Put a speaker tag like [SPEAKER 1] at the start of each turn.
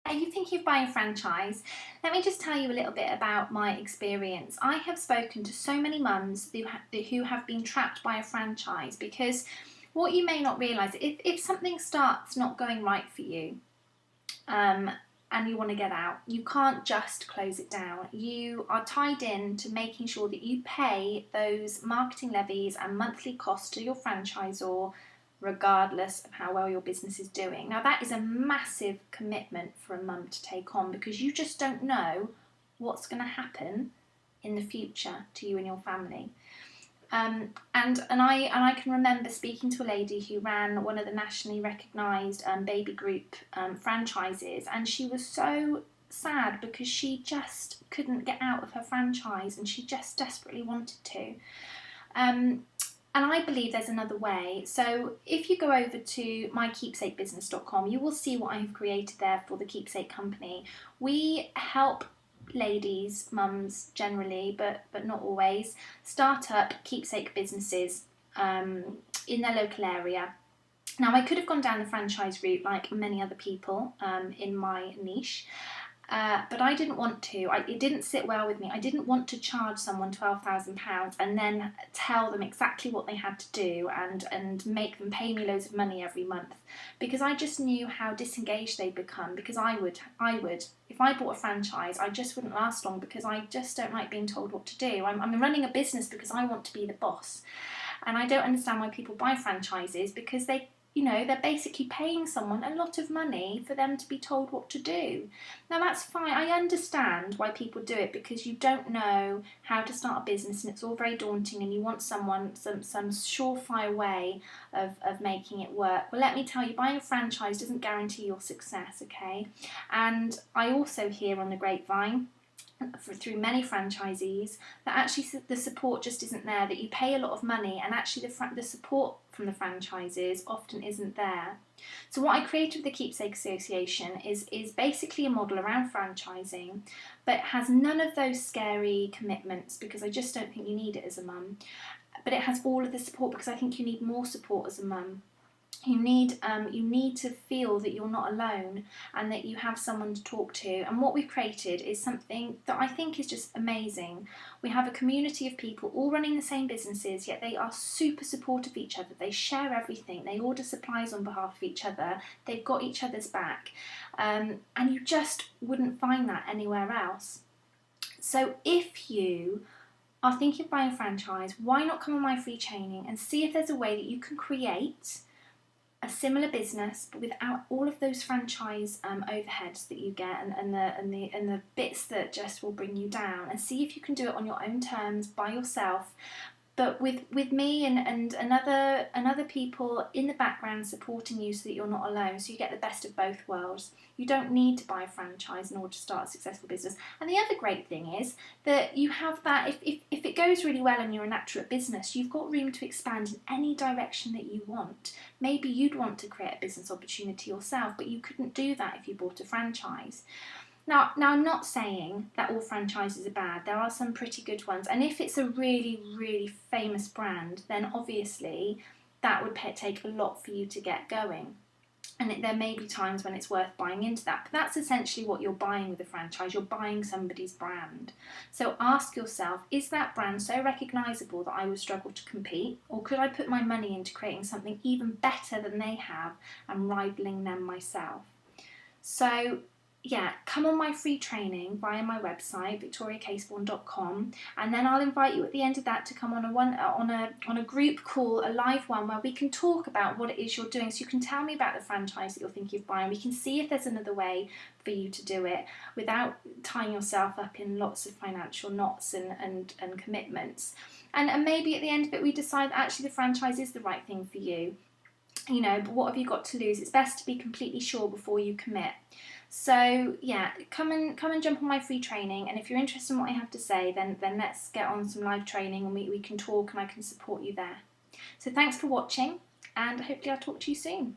[SPEAKER 1] Are you thinking of buying a franchise? Let me just tell you a little bit about my experience. I have spoken to so many mums who have been trapped by a franchise because what you may not realise, if something starts not going right for you, and you want to get out, you can't just close it down. You are tied in to making sure that you pay those marketing levies and monthly costs to your franchisor regardless of how well your business is doing. Now that is a massive commitment for a mum to take on because you just don't know what's going to happen in the future to you and your family. And I can remember speaking to a lady who ran one of the nationally recognised baby group franchises, and she was so sad because she just couldn't get out of her franchise and she just desperately wanted to. And I believe there's another way. So if you go over to mykeepsakebusiness.com, you will see what I have created there for the Keepsake Company. We help ladies, mums generally, but not always, start up keepsake businesses in their local area. Now, I could have gone down the franchise route like many other people in my niche, but I didn't want to. It didn't sit well with me. I didn't want to charge someone £12,000 and then tell them exactly what they had to do and make them pay me loads of money every month, because I just knew how disengaged they'd become. Because I would, if I bought a franchise, I just wouldn't last long because I just don't like being told what to do. I'm running a business because I want to be the boss, and I don't understand why people buy franchises because they're basically paying someone a lot of money for them to be told what to do. Now that's fine. I understand why people do it because you don't know how to start a business and it's all very daunting and you want some surefire way of making it work. Well, let me tell you, buying a franchise doesn't guarantee your success, okay? And I also hear on the grapevine through many franchisees that actually the support just isn't there, that you pay a lot of money and actually the support from the franchises often isn't there. So what I created with the Keepsake Association is basically a model around franchising, but has none of those scary commitments because I just don't think you need it as a mum. But it has all of the support because I think you need more support as a mum. You need to feel that you're not alone and that you have someone to talk to. And what we've created is something that I think is just amazing. We have a community of people all running the same businesses, yet they are super supportive of each other. They share everything. They order supplies on behalf of each other. They've got each other's back. And you just wouldn't find that anywhere else. So if you are thinking of buying a franchise, why not come on my free training and see if there's a way that you can create a similar business but without all of those franchise overheads that you get and the bits that just will bring you down, and see if you can do it on your own terms by yourself, but with me and other people in the background supporting you so that you're not alone, so you get the best of both worlds. You don't need to buy a franchise in order to start a successful business. And the other great thing is that you have that, if it goes really well and you're a natural at business, you've got room to expand in any direction that you want. Maybe you'd want to create a business opportunity yourself, but you couldn't do that if you bought a franchise. Now, I'm not saying that all franchises are bad. There are some pretty good ones. And if it's a really, really famous brand, then obviously that would take a lot for you to get going. And there may be times when it's worth buying into that. But that's essentially what you're buying with a franchise. You're buying somebody's brand. So ask yourself, is that brand so recognisable that I would struggle to compete? Or could I put my money into creating something even better than they have and rivaling them myself? So yeah, come on my free training via my website, victoriacaseborn.com, and then I'll invite you at the end of that to come on a group call, a live one, where we can talk about what it is you're doing. So you can tell me about the franchise that you're thinking of buying. We can see if there's another way for you to do it without tying yourself up in lots of financial knots and commitments. And maybe at the end of it we decide that actually the franchise is the right thing for you. But what have you got to lose? It's best to be completely sure before you commit. So yeah, come and jump on my free training, and if you're interested in what I have to say, then let's get on some live training and we can talk and I can support you there. So thanks for watching, and hopefully I'll talk to you soon.